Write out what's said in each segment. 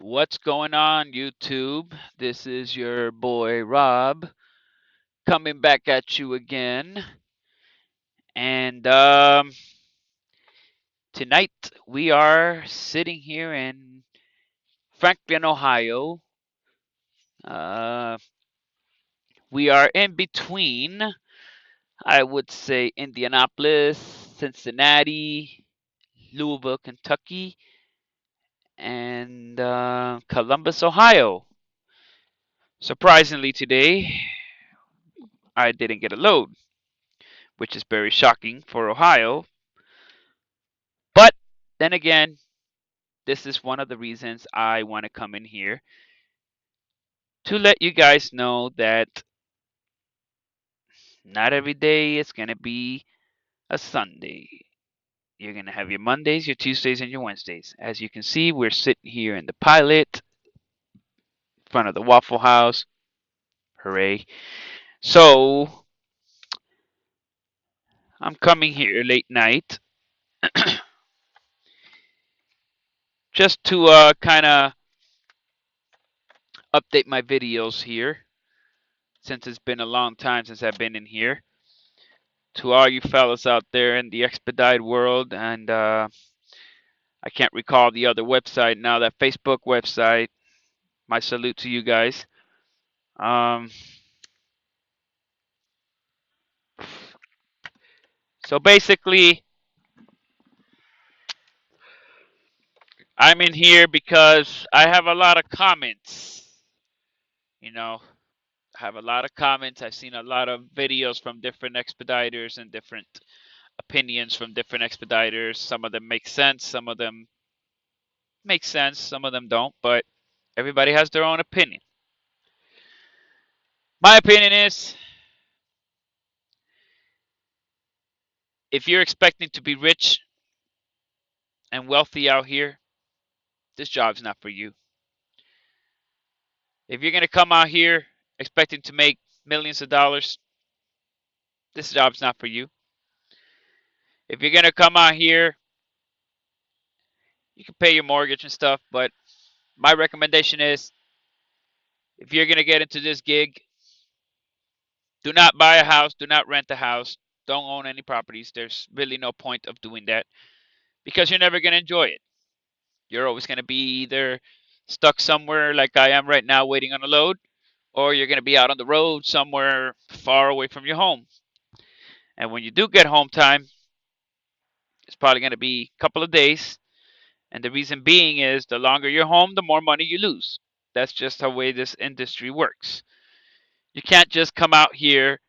What's going on, YouTube? This is your boy Rob coming back at you again. And tonight we are sitting here in Franklin, Ohio. Uh, we are in between, I would say, Indianapolis, Cincinnati, Louisville, Kentucky, and Columbus, Ohio. Surprisingly, today I didn't get a load, which is very shocking for Ohio. But then again, this is one of the reasons I want to come in here to let you guys know that not every day is going to be a Sunday. You're going to have your Mondays, your Tuesdays, and your Wednesdays. As you can see, we're sitting here in the Pilot, in front of the Waffle House. Hooray. So, I'm coming here late night just to kind of update my videos here since it's been a long time since I've been in here. To all you fellas out there in the expedite world, and I can't recall the other website now, that Facebook website. My salute to you guys. Um, so basically, I'm in here because I have a lot of comments. You know, I have a lot of comments. I've seen a lot of videos from different expediters and different opinions from different expediters. Some of them make sense, some of them make sense, some of them don't, but everybody has their own opinion. My opinion is, if you're expecting to be rich and wealthy out here, this job's not for you. If you're going to come out here expecting to make millions of dollars, this job's not for you. If you're going to come out here, you can pay your mortgage and stuff, but my recommendation is, if you're going to get into this gig, do not buy a house, do not rent a house, don't own any properties. There's really no point of doing that because you're never going to enjoy it. You're always going to be either stuck somewhere like I am right now waiting on a load, or you're going to be out on the road somewhere far away from your home. And when you do get home time, it's probably going to be a couple of days. And the reason being is, the longer you're home, the more money you lose. That's just the way this industry works. You can't just come out here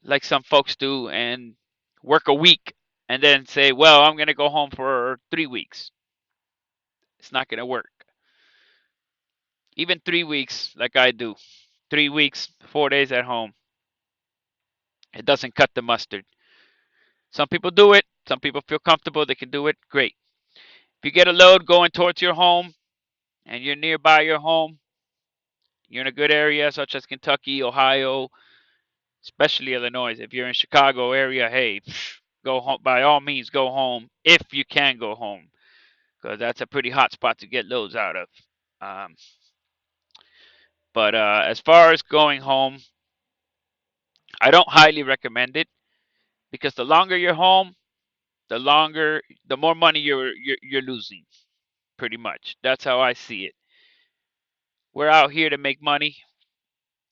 like some folks do and work a week and then say, well, I'm going to go home for 3 weeks. It's not going to work. Even 3 weeks, like I do, 3 weeks, 4 days at home, it doesn't cut the mustard. Some people do it. Some people feel comfortable. They can do it. Great. If you get a load going towards your home and you're nearby your home, you're in a good area such as Kentucky, Ohio, especially Illinois. If you're in Chicago area, hey, go home. By all means, go home if you can go home, because that's a pretty hot spot to get loads out of. Um, but as far as going home, I don't highly recommend it, because the longer you're home, the more money you're losing. Pretty much, that's how I see it. We're out here to make money.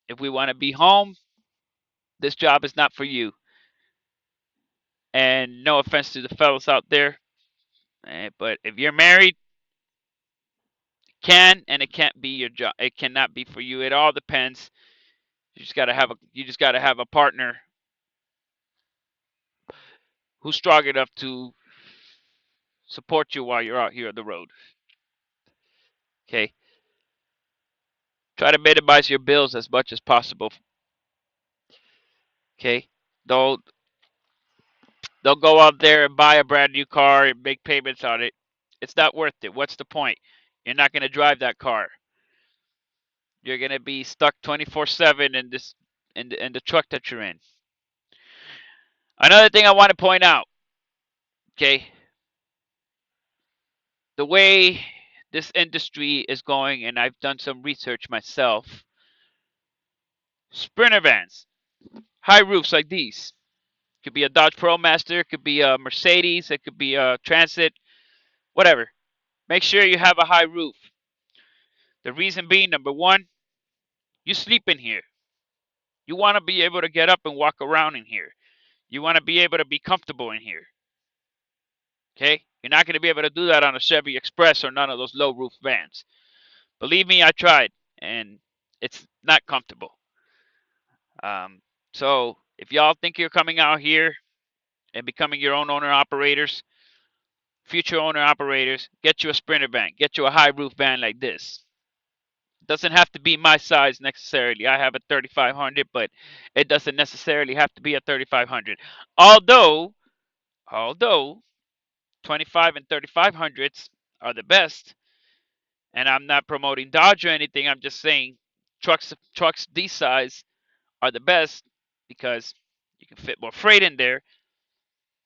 If we want to be home, this job is not for you. And no offense to the fellas out there, but if you're married, can and it can't be your job. It cannot be for you. It all depends. You just gotta have a partner who's strong enough to support you while you're out here on the road. Okay. Try to minimize your bills as much as possible. Okay. Don't don't go out there and buy a brand new car and make payments on it. It's not worth it. What's the point? You're not gonna drive that car. You're gonna be stuck 24/7 in the truck that you're in. Another thing I want to point out, okay, the way this industry is going, and I've done some research myself. Sprinter vans, high roofs like these. Could be a Dodge ProMaster, it could be a Mercedes, it could be a Transit, whatever. Make sure you have a high roof. The reason being, number one, you sleep in here. You want to be able to get up and walk around in here. You want to be able to be comfortable in here. Okay? You're not going to be able to do that on a Chevy Express or none of those low roof vans. Believe me, I tried, and it's not comfortable. So if y'all think you're coming out here and becoming your own owner operators, future owner operators, get you a Sprinter van, get you a high roof van like this. It doesn't have to be my size necessarily. I have a 3500, but it doesn't necessarily have to be a 3500. Although 25 and 3500s are the best, and I'm not promoting Dodge or anything. I'm just saying trucks this size are the best because you can fit more freight in there.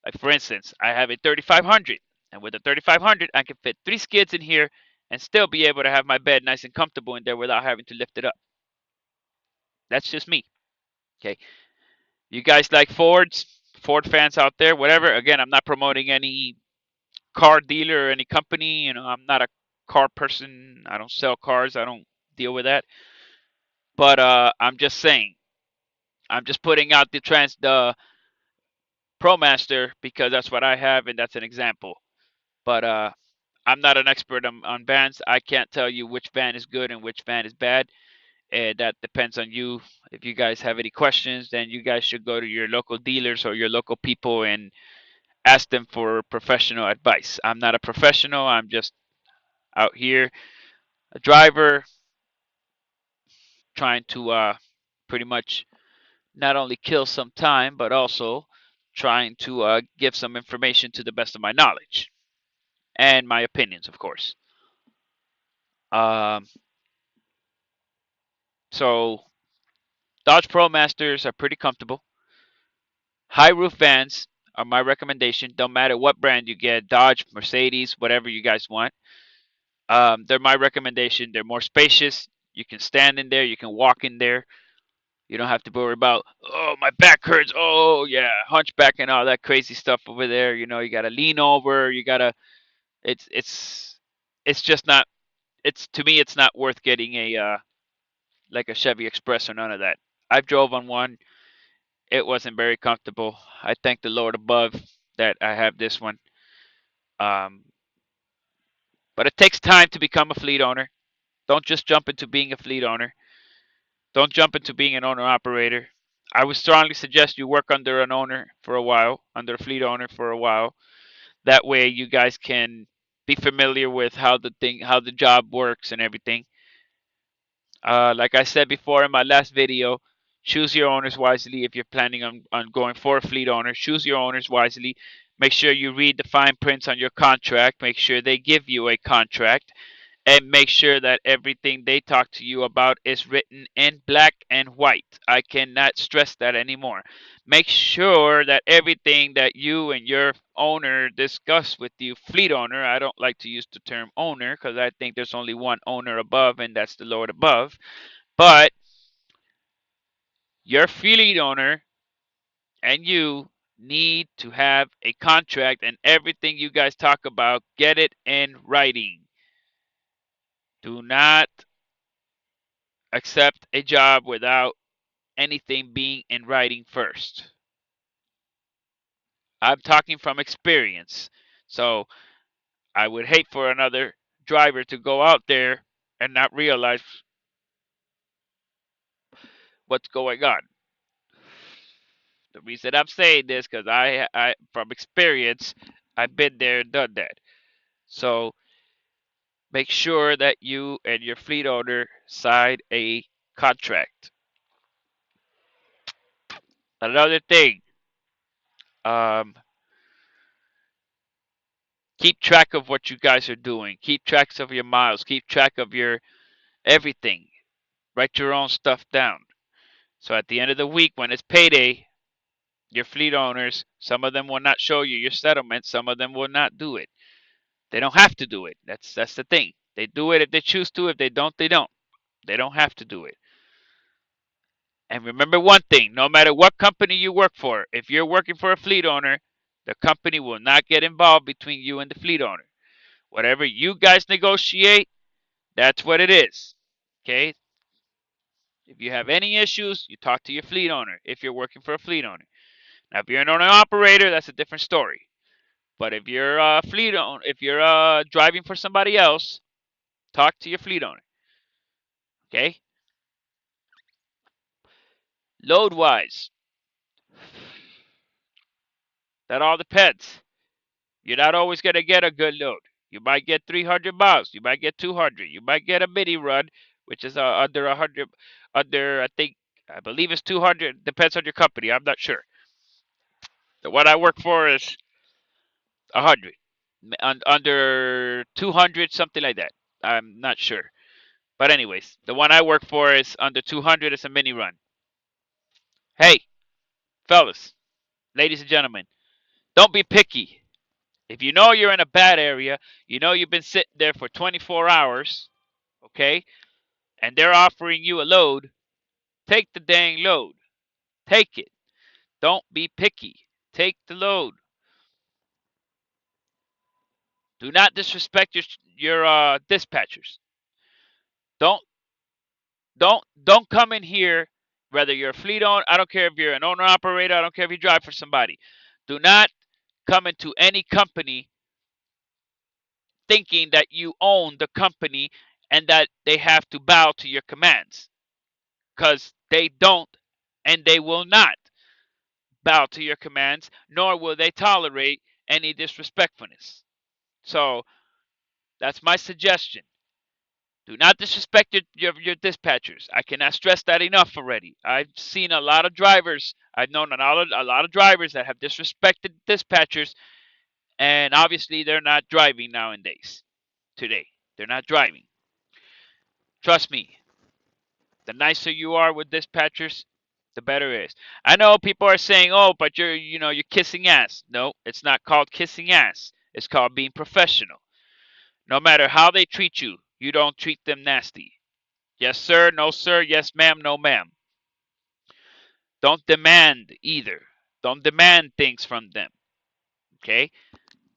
Like for instance, I have a 3500, and with a 3500, I can fit 3 skids in here and still be able to have my bed nice and comfortable in there without having to lift it up. That's just me. Okay. You guys like Ford fans out there, whatever. Again, I'm not promoting any car dealer or any company. I'm not a car person. I don't sell cars. I don't deal with that. But I'm just saying. I'm just putting out the ProMaster because that's what I have and that's an example. But I'm not an expert on vans. I can't tell you which van is good and which van is bad. And that depends on you. If you guys have any questions, then you guys should go to your local dealers or your local people and ask them for professional advice. I'm not a professional. I'm just out here, a driver, trying to pretty much not only kill some time, but also trying to give some information to the best of my knowledge and my opinions, of course. Um, so Dodge ProMasters are pretty comfortable. High roof vans are my recommendation. Don't matter what brand you get, Dodge, Mercedes, whatever you guys want. They're my recommendation. They're more spacious. You can stand in there. You can walk in there. You don't have to worry about, oh, my back hurts. Oh, yeah, hunchback and all that crazy stuff over there. You got to lean over. You got to, it's just not, to me, it's not worth getting like a Chevy Express or none of that. I've drove on one. It wasn't very comfortable. I thank the Lord above that I have this one. Um, but it takes time to become a fleet owner. Don't just jump into being a fleet owner. Don't jump into being an owner operator. I would strongly suggest you work under an owner for a while, under a fleet owner for a while. That way you guys can be familiar with how the job works and everything. Like I said before in my last video, choose your owners wisely if you're planning on going for a fleet owner. Choose your owners wisely. Make sure you read the fine prints on your contract. Make sure they give you a contract. And make sure that everything they talk to you about is written in black and white. I cannot stress that anymore. Make sure that everything that you and your owner discuss with you, fleet owner, I don't like to use the term owner because I think there's only one owner above, and that's the Lord above. But your fleet owner and you need to have a contract, and everything you guys talk about, get it in writing. Do not accept a job without anything being in writing first. I'm talking from experience. So I would hate for another driver to go out there and not realize what's going on. The reason I'm saying this because I from experience, I've been there and done that. So make sure that you and your fleet owner sign a contract. Another thing, um, keep track of what you guys are doing. Keep track of your miles. Keep track of your everything. Write your own stuff down. So at the end of the week, when it's payday, your fleet owners, some of them will not show you your settlement. Some of them will not do it. They don't have to do it. That's the thing. They do it if they choose to. If they don't, they don't. They don't have to do it. And remember one thing, no matter what company you work for, if you're working for a fleet owner, the company will not get involved between you and the fleet owner. Whatever you guys negotiate, that's what it is. Okay? If you have any issues, you talk to your fleet owner if you're working for a fleet owner. Now, if you're an owner operator, that's a different story. But if you're a fleet owner, if you're driving for somebody else, talk to your fleet owner. Okay? Load wise, that all depends. You're not always going to get a good load. You might get 300 miles. You might get 200. You might get a mini run, which is under 100, under, I believe it's 200. Depends on your company. I'm not sure. The one I work for is 100. Under 200, something like that. I'm not sure. But anyways, the one I work for is under 200. It's a mini run. Hey, fellas, ladies and gentlemen, don't be picky. If you know you're in a bad area, you know you've been sitting there for 24 hours, okay, and they're offering you a load, take the dang load. Take it. Don't be picky. Take the load. Do not disrespect your dispatchers. Don't don't come in here. Whether you're a fleet owner, I don't care if you're an owner operator, I don't care if you drive for somebody. Do not come into any company thinking that you own the company and that they have to bow to your commands, because they don't, and they will not bow to your commands, nor will they tolerate any disrespectfulness. So that's my suggestion. Do not disrespect your dispatchers. I cannot stress that enough already. I've seen a lot of drivers. I've known a lot of drivers that have disrespected dispatchers, and obviously they're not driving nowadays. Today, they're not driving. Trust me. The nicer you are with dispatchers, the better it is. I know people are saying, "Oh, but you're kissing ass." No, it's not called kissing ass. It's called being professional. No matter how they treat you, you don't treat them nasty. Yes, sir. No, sir. Yes, ma'am. No, ma'am. Don't demand either. Don't demand things from them. Okay?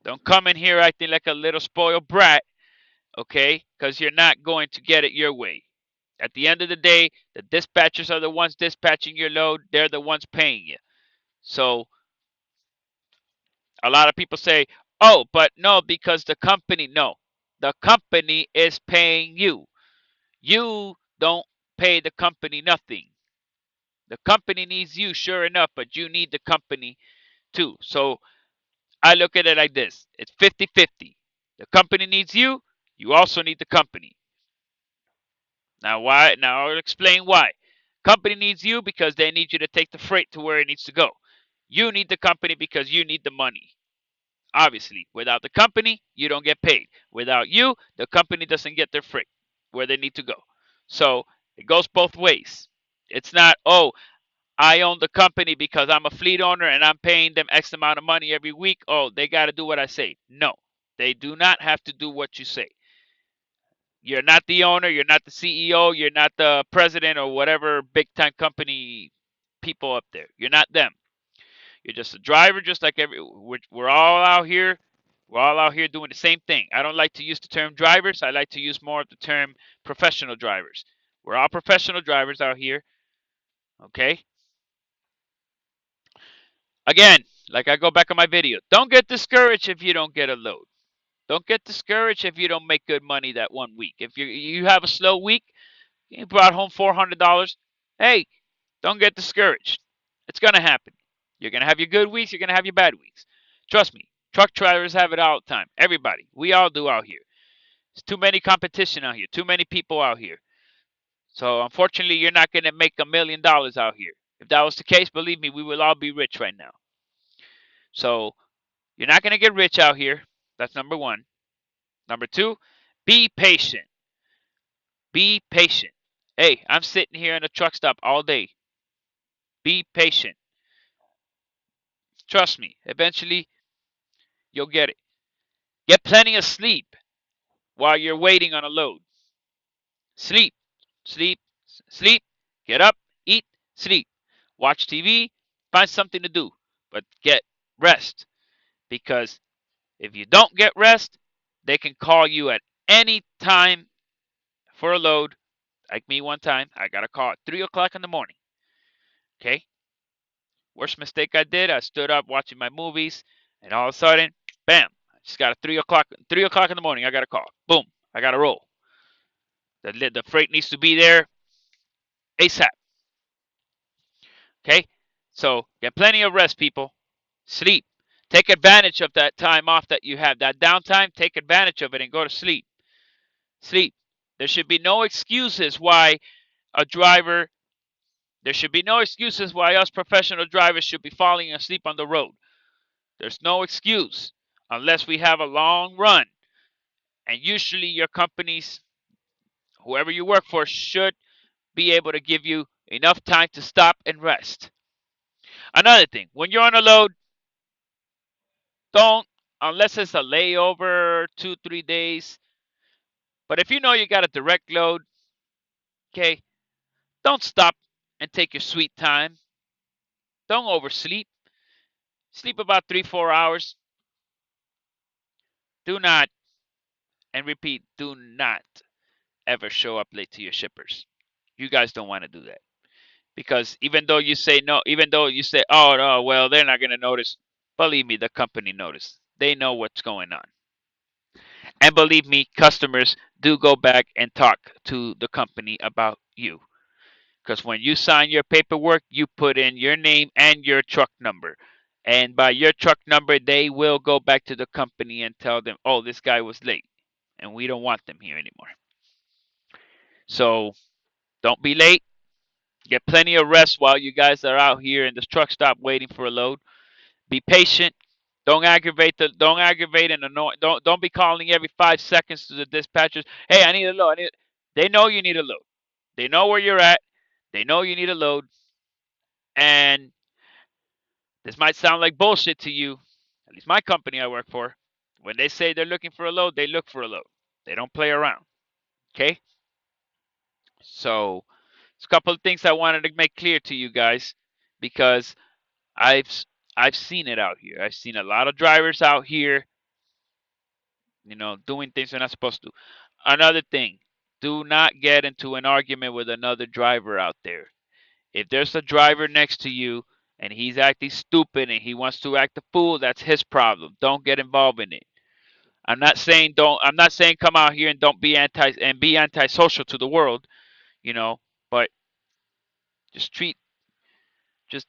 Don't come in here acting like a little spoiled brat. Okay? Because you're not going to get it your way. At the end of the day, the dispatchers are the ones dispatching your load. They're the ones paying you. So a lot of people say, "Oh, but no, because the company." No, the company is paying you. You don't pay the company nothing. The company needs you, sure enough, but you need the company too. So I look at it like this: it's 50-50. The company needs you, you also need the company. Now, why? Now, I'll explain why. Company needs you because they need you to take the freight to where it needs to go. You need the company because you need the money. Obviously, without the company, you don't get paid. Without you, the company doesn't get their freight where they need to go. So it goes both ways. It's not, "Oh, I own the company because I'm a fleet owner and I'm paying them X amount of money every week. Oh, they got to do what I say." No, they do not have to do what you say. You're not the owner, you're not the CEO, you're not the president or whatever big time company people up there. You're not them. You're just a driver, just like we're all out here. We're all out here doing the same thing. I don't like to use the term drivers. I like to use more of the term professional drivers. We're all professional drivers out here. Okay? Again, like I go back on my video, don't get discouraged if you don't get a load. Don't get discouraged if you don't make good money that one week. If you have a slow week, you brought home $400. Hey, don't get discouraged. It's gonna happen. You're gonna have your good weeks. You're gonna have your bad weeks. Trust me. Truck drivers have it all the time. Everybody. We all do out here. There's too many competition out here. Too many people out here. So unfortunately, you're not gonna make $1 million out here. If that was the case, believe me, we will all be rich right now. So you're not gonna get rich out here. That's number one. Number two, be patient. Be patient. Hey, I'm sitting here in a truck stop all day. Be patient. Trust me. Eventually, you'll get it. Get plenty of sleep. while you're waiting on a load. Sleep, sleep, sleep. Get up, eat, sleep. Watch TV, find something to do, but get rest. Because if you don't get rest, they can call you at any time for a load. Like me one time, I got a call at 3 o'clock in the morning. Okay? Worst mistake I did, I stood up watching my movies, and all of a sudden, bam, I just got a 3 o'clock in the morning, I got a call. Boom, I got to roll. The freight needs to be there ASAP. Okay? So get plenty of rest, people. Sleep. Take advantage of that time off that you have. That downtime, take advantage of it and go to sleep. Sleep. There should be no excuses why a driver, there should be no excuses why us professional drivers should be falling asleep on the road. There's no excuse unless we have a long run. And usually your companies, whoever you work for, should be able to give you enough time to stop and rest. Another thing, when you're on a load, don't, unless it's a layover, 2, 3 days. But if you know you got a direct load, okay, don't stop and take your sweet time. Don't oversleep. Sleep about 3, 4 hours. Do not, and repeat, do not ever show up late to your shippers. You guys don't want to do that. Because even though you say no, even though you say, oh, no, well, they're not going to notice, believe me, the company noticed. They know what's going on. And believe me, customers do go back and talk to the company about you. Because when you sign your paperwork, you put in your name and your truck number. And by your truck number, they will go back to the company and tell them, oh, this guy was late and we don't want them here anymore. So don't be late. Get plenty of rest while you guys are out here in this truck stop waiting for a load. Be patient. Don't aggravate and annoy. Don't be calling every 5 seconds to the dispatchers. Hey, I need a load. They know you need a load. They know where you're at. They know you need a load. And this might sound like bullshit to you. At least my company I work for. When they say they're looking for a load, they look for a load. They don't play around. Okay? So, it's a couple of things I wanted to make clear to you guys because I've I've seen it out here. I've seen a lot of drivers out here, doing things they're not supposed to. Another thing, do not get into an argument with another driver out there. If there's a driver next to you and he's acting stupid and he wants to act a fool, that's his problem. Don't get involved in it. I'm not saying come out here and don't be antisocial to the world, you know, but just just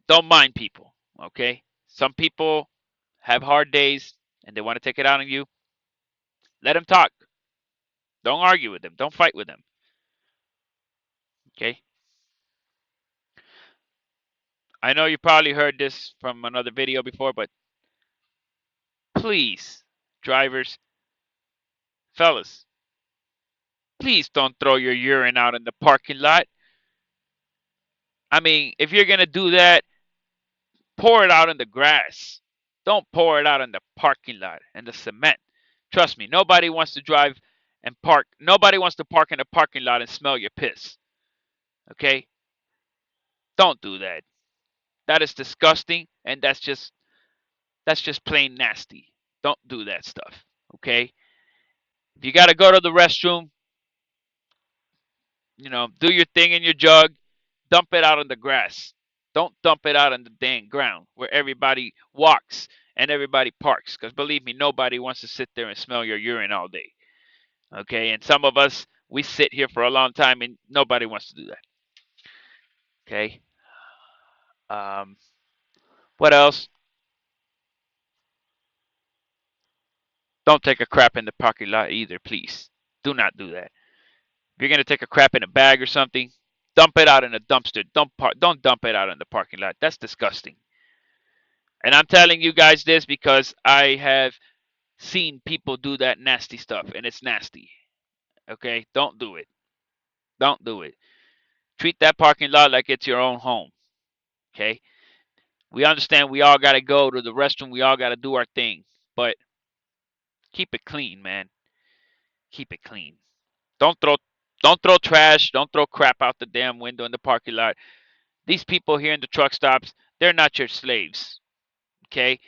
don't mind people, okay? Some people have hard days and they want to take it out on you. Let them talk. Don't argue with them. Don't fight with them. Okay? I know you probably heard this from another video before, but please, drivers, fellas, please don't throw your urine out in the parking lot. I mean, if you're going to do that, pour it out in the grass. Don't pour it out in the parking lot and the cement. Trust me, nobody wants to drive and park. Nobody wants to park in a parking lot and smell your piss. Okay? Don't do that. That is disgusting and that's just plain nasty. Don't do that stuff. Okay? If you got to go to the restroom, do your thing in your jug, dump it out on the grass. Don't dump it out on the dang ground where everybody walks and everybody parks. Because believe me, nobody wants to sit there and smell your urine all day. Okay? And some of us, we sit here for a long time and nobody wants to do that. Okay? Um, what else? Don't take a crap in the parking lot either, please. Do not do that. If you're gonna take a crap in a bag or something, dump it out in a dumpster. Don't dump it out in the parking lot. That's disgusting. And I'm telling you guys this because I have seen people do that nasty stuff, and it's nasty. Okay, don't do it. Don't do it. Treat that parking lot like it's your own home. Okay, we understand we all gotta go to the restroom. We all gotta do our thing, but keep it clean, man. keep it clean. Don't throw trash, don't throw crap out the damn window in the parking lot. These people here in the truck stops, they're not your slaves. Okay?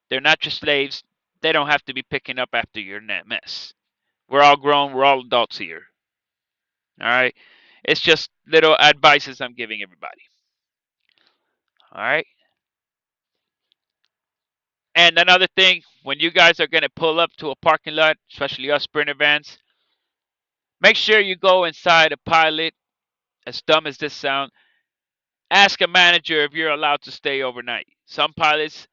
They're not your slaves. They don't have to be picking up after your mess. We're all grown, we're all adults here. All right? It's just little advices I'm giving everybody. All right? And another thing, when you guys are going to pull up to a parking lot, especially us Sprinter vans, make sure you go inside a Pilot. As dumb as this sounds, ask a manager if you're allowed to stay overnight. Some pilots,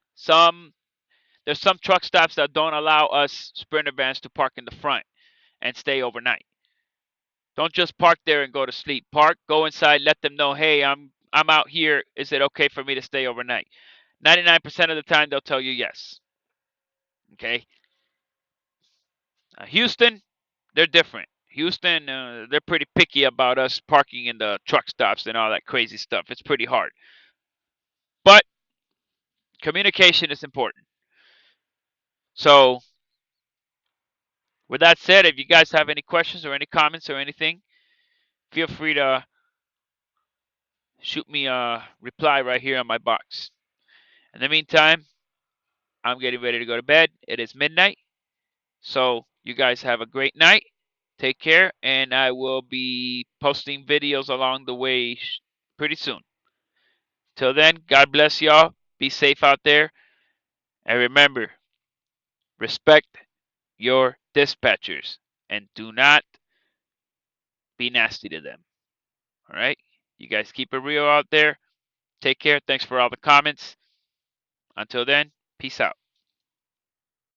there's some truck stops that don't allow us Sprinter vans to park in the front and stay overnight. Don't just park there and go to sleep. Park, go inside, let them know, hey, I'm out here. Is it okay for me to stay overnight? 99% of the time they'll tell you yes. Okay. Houston, they're different. Houston, they're pretty picky about us parking in the truck stops and all that crazy stuff. It's pretty hard. But communication is important. So, with that said, if you guys have any questions or any comments or anything, feel free to shoot me a reply right here on my box. In the meantime, I'm getting ready to go to bed. It is midnight. So, you guys have a great night. Take care, and I will be posting videos along the way pretty soon. Till then, God bless y'all. Be safe out there. And remember, respect your dispatchers and do not be nasty to them. All right? You guys keep it real out there. Take care. Thanks for all the comments. Until then, peace out.